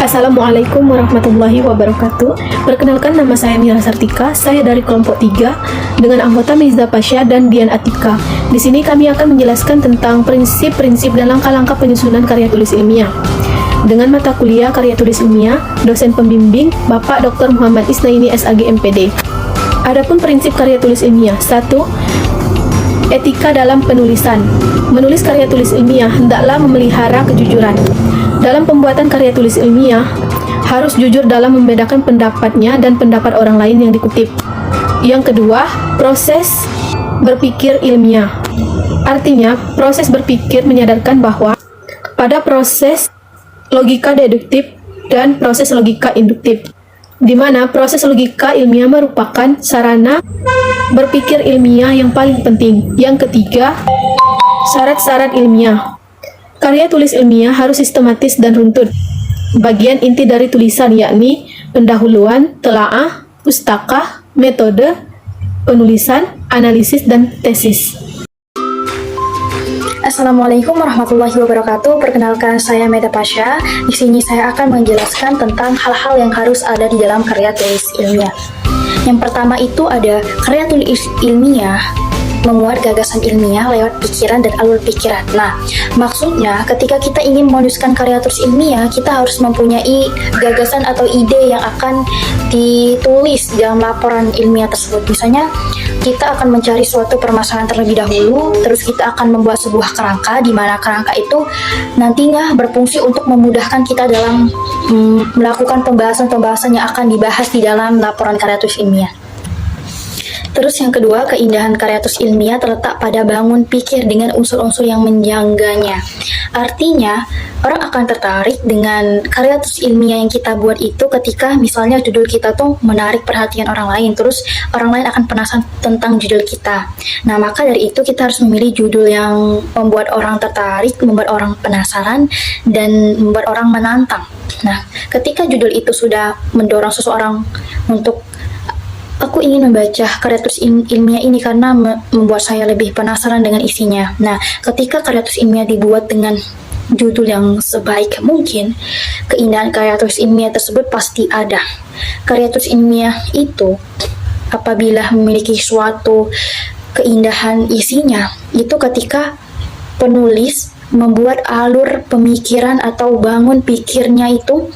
Assalamualaikum warahmatullahi wabarakatuh. Perkenalkan, nama saya Mira Sartika. Saya dari kelompok 3 dengan anggota Miza Pasha dan Dian Atika. Di sini kami akan menjelaskan tentang prinsip-prinsip dan langkah-langkah penyusunan karya tulis ilmiah. Dengan mata kuliah karya tulis ilmiah, dosen pembimbing Bapak Dr. Muhammad Isnaini SAG MPD. Adapun prinsip karya tulis ilmiah. 1. Etika dalam penulisan. Menulis karya tulis ilmiah hendaklah memelihara kejujuran. Dalam pembuatan karya tulis ilmiah, harus jujur dalam membedakan pendapatnya dan pendapat orang lain yang dikutip. Yang kedua, proses berpikir ilmiah. Artinya, proses berpikir menyadarkan bahwa pada proses logika deduktif dan proses logika induktif, di mana proses logika ilmiah merupakan sarana berpikir ilmiah yang paling penting. Yang ketiga, syarat-syarat ilmiah. Karya tulis ilmiah harus sistematis dan runtut. Bagian inti dari tulisan yakni pendahuluan, telaah, pustaka, metode, penulisan, analisis, dan tesis. Assalamualaikum warahmatullahi wabarakatuh. Perkenalkan, saya Meda Pasha. Di sini saya akan menjelaskan tentang hal-hal yang harus ada di dalam karya tulis ilmiah. Yang pertama itu ada karya tulis ilmiah memuat gagasan ilmiah lewat pikiran dan alur pikiran. Nah, maksudnya ketika kita ingin menuliskan karya tulis ilmiah, kita harus mempunyai gagasan atau ide yang akan ditulis dalam laporan ilmiah tersebut. Misalnya, kita akan mencari suatu permasalahan terlebih dahulu, terus kita akan membuat sebuah kerangka, di mana kerangka itu nantinya berfungsi untuk memudahkan kita dalam melakukan pembahasan-pembahasan yang akan dibahas di dalam laporan karya tulis ilmiah. Terus yang kedua, keindahan karya tulis ilmiah terletak pada bangun pikir dengan unsur-unsur yang menjangganya. Artinya, orang akan tertarik dengan karya tulis ilmiah yang kita buat itu ketika misalnya judul kita tuh menarik perhatian orang lain, terus orang lain akan penasaran tentang judul kita. Nah, maka dari itu kita harus memilih judul yang membuat orang tertarik, membuat orang penasaran, dan membuat orang menantang. Nah, ketika judul itu sudah mendorong seseorang untuk aku ingin membaca karya tulis ilmiah ini karena membuat saya lebih penasaran dengan isinya. Nah, ketika karya tulis ilmiah dibuat dengan judul yang sebaik mungkin, keindahan karya tulis ilmiah tersebut pasti ada. Karya tulis ilmiah itu apabila memiliki suatu keindahan isinya, itu ketika penulis membuat alur pemikiran atau bangun pikirnya itu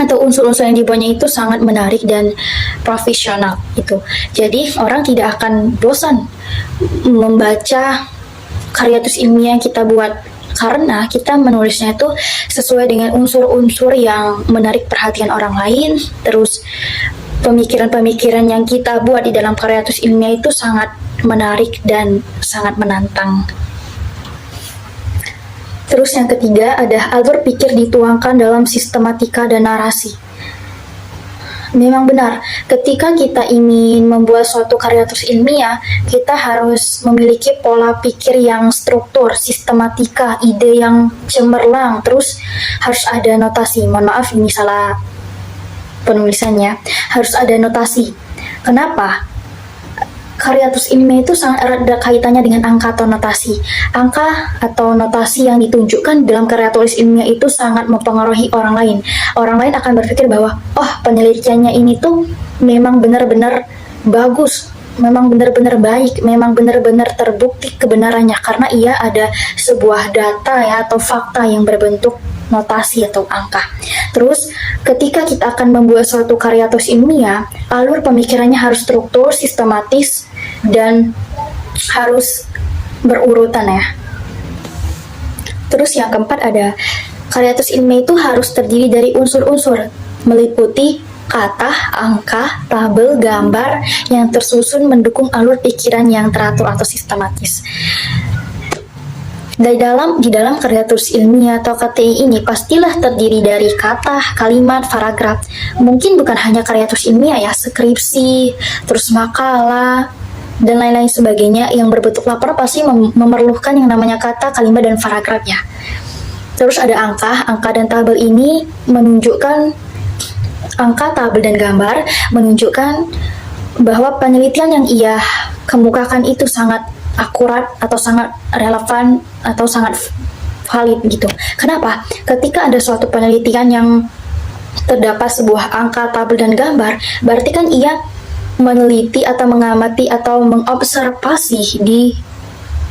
atau unsur-unsur yang dibuatnya itu sangat menarik dan profesional itu. Jadi orang tidak akan bosan membaca karya tulis ilmiah yang kita buat karena kita menulisnya itu sesuai dengan unsur-unsur yang menarik perhatian orang lain. Terus pemikiran-pemikiran yang kita buat di dalam karya tulis ilmiah itu sangat menarik dan sangat menantang. Terus yang ketiga ada alur pikir dituangkan dalam sistematika dan narasi. Memang benar, ketika kita ingin membuat suatu karya tulis ilmiah, kita harus memiliki pola pikir yang struktur, sistematika, ide yang cemerlang, terus harus ada notasi. Mohon maaf ini salah penulisannya, harus ada notasi. Kenapa? Karya tulis ilmiah itu sangat erat ada kaitannya dengan angka atau notasi. Angka atau notasi yang ditunjukkan dalam karya tulis ilmiah itu sangat mempengaruhi orang lain. Orang lain akan berpikir bahwa, oh, penelitiannya ini tuh memang benar-benar bagus, memang benar-benar baik, memang benar-benar terbukti kebenarannya karena ia ada sebuah data ya atau fakta yang berbentuk notasi atau angka. Terus ketika kita akan membuat suatu karya tulis ilmiah, alur pemikirannya harus struktur, sistematis, dan harus berurutan ya. Terus yang keempat ada karya tulis ilmiah itu harus terdiri dari unsur-unsur meliputi kata, angka, tabel, gambar yang tersusun mendukung alur pikiran yang teratur atau sistematis. Di dalam karya tulis ilmiah atau KTI ini pastilah terdiri dari kata, kalimat, paragraf. Mungkin bukan hanya karya tulis ilmiah ya, skripsi, terus makalah, dan lain-lain sebagainya yang berbentuk laporan pasti memerlukan yang namanya kata, kalimat, dan paragraf ya. Terus ada angka dan tabel ini menunjukkan angka, tabel, dan gambar menunjukkan bahwa penelitian yang ia kemukakan itu sangat akurat atau sangat relevan atau sangat valid gitu. Kenapa? Ketika ada suatu penelitian yang terdapat sebuah angka, tabel, dan gambar, berarti kan ia meneliti atau mengamati atau mengobservasi di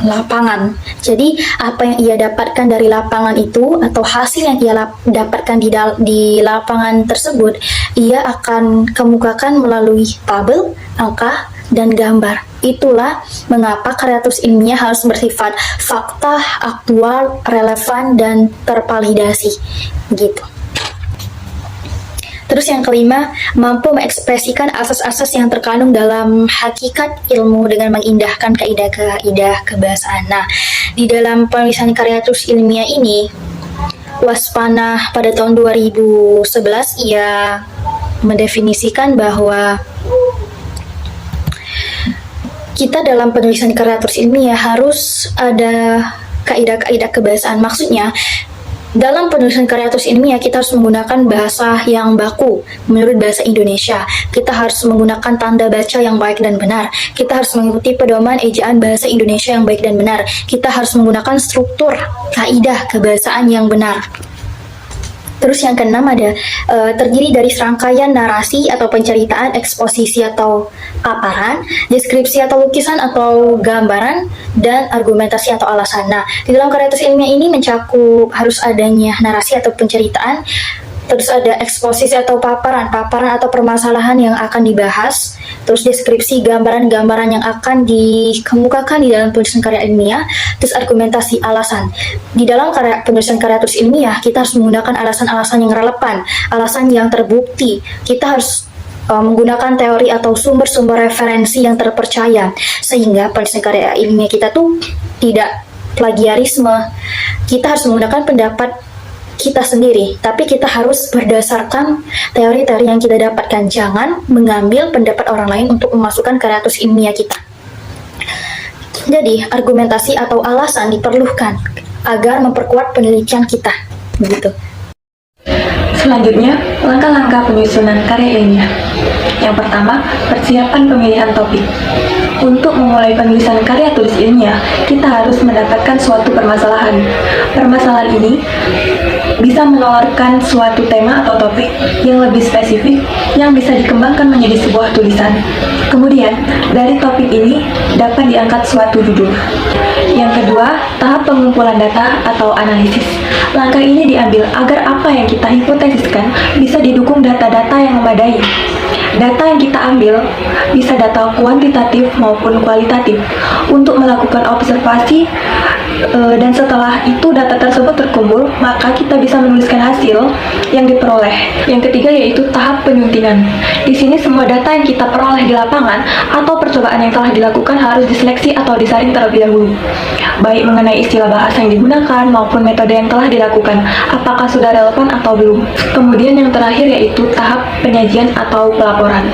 lapangan. Jadi apa yang ia dapatkan dari lapangan itu atau hasil yang ia dapatkan di lapangan tersebut, ia akan kemukakan melalui tabel, angka, dan gambar. Itulah mengapa karya tulis ilmiah harus bersifat fakta, aktual, relevan, dan tervalidasi. Gitu. Terus yang kelima, mampu mengekspresikan asas-asas yang terkandung dalam hakikat ilmu dengan mengindahkan kaidah-kaidah kebahasaan. Nah, di dalam penulisan karya tulis ilmiah ini, Waspana pada tahun 2011 ia mendefinisikan bahwa kita dalam penulisan karya tulis ilmiah harus ada kaidah-kaidah kebahasaan. Maksudnya, dalam penulisan karya tulis ilmiah kita harus menggunakan bahasa yang baku menurut bahasa Indonesia. Kita harus menggunakan tanda baca yang baik dan benar. Kita harus mengikuti pedoman ejaan bahasa Indonesia yang baik dan benar. Kita harus menggunakan struktur kaidah kebahasaan yang benar. Terus yang keenam ada terdiri dari serangkaian narasi atau penceritaan, eksposisi atau paparan, deskripsi atau lukisan atau gambaran, dan argumentasi atau alasan. Nah, di dalam karya tulis ilmiah ini mencakup harus adanya narasi atau penceritaan, terus ada eksposisi atau paparan atau permasalahan yang akan dibahas, terus deskripsi gambaran-gambaran yang akan dikemukakan di dalam tulisan karya ilmiah, terus argumentasi alasan. Di dalam penulisan karya tulis ilmiah, kita harus menggunakan alasan-alasan yang relevan, alasan yang terbukti. Kita harus menggunakan teori atau sumber-sumber referensi yang terpercaya, sehingga penulisan karya ilmiah kita tuh tidak plagiarisme. Kita harus menggunakan pendapat kita sendiri, tapi kita harus berdasarkan teori-teori yang kita dapatkan. Jangan mengambil pendapat orang lain untuk memasukkan karya tulis ilmiah kita. Jadi, argumentasi atau alasan diperlukan agar memperkuat penelitian kita. Begitu. Selanjutnya, langkah-langkah penyusunan karya ilmiah. Yang pertama, persiapan pemilihan topik. Untuk memulai penulisan karya tulis ilmiah, kita harus mendapatkan suatu permasalahan. Permasalahan ini bisa menawarkan suatu tema atau topik yang lebih spesifik yang bisa dikembangkan menjadi sebuah tulisan. Kemudian, dari topik ini dapat diangkat suatu judul. Yang kedua, tahap pengumpulan data atau analisis. Langkah ini diambil agar apa yang kita hipotesiskan bisa didukung data-data yang memadai. Data yang kita ambil bisa data kuantitatif maupun kualitatif untuk melakukan observasi, dan setelah itu data tersebut terkumpul, maka kita bisa menuliskan hasil yang diperoleh. Yang ketiga yaitu tahap penyuntingan. Di sini semua data yang kita peroleh di lapangan atau percobaan yang telah dilakukan harus diseleksi atau disaring terlebih dahulu, baik mengenai istilah bahasa yang digunakan maupun metode yang telah dilakukan, apakah sudah relevan atau belum. Kemudian yang terakhir yaitu tahap penyajian atau pelaporan.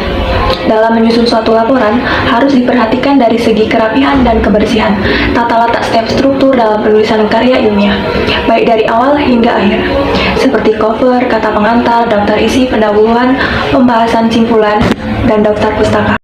Dalam menyusun suatu laporan, harus diperhatikan dari segi kerapihan dan kebersihan, tata letak setiap struktur dalam penulisan karya ilmiah, baik dari awal hingga akhir, seperti cover, kata pengantar, daftar isi, pendahuluan, pembahasan simpulan, dan daftar pustaka.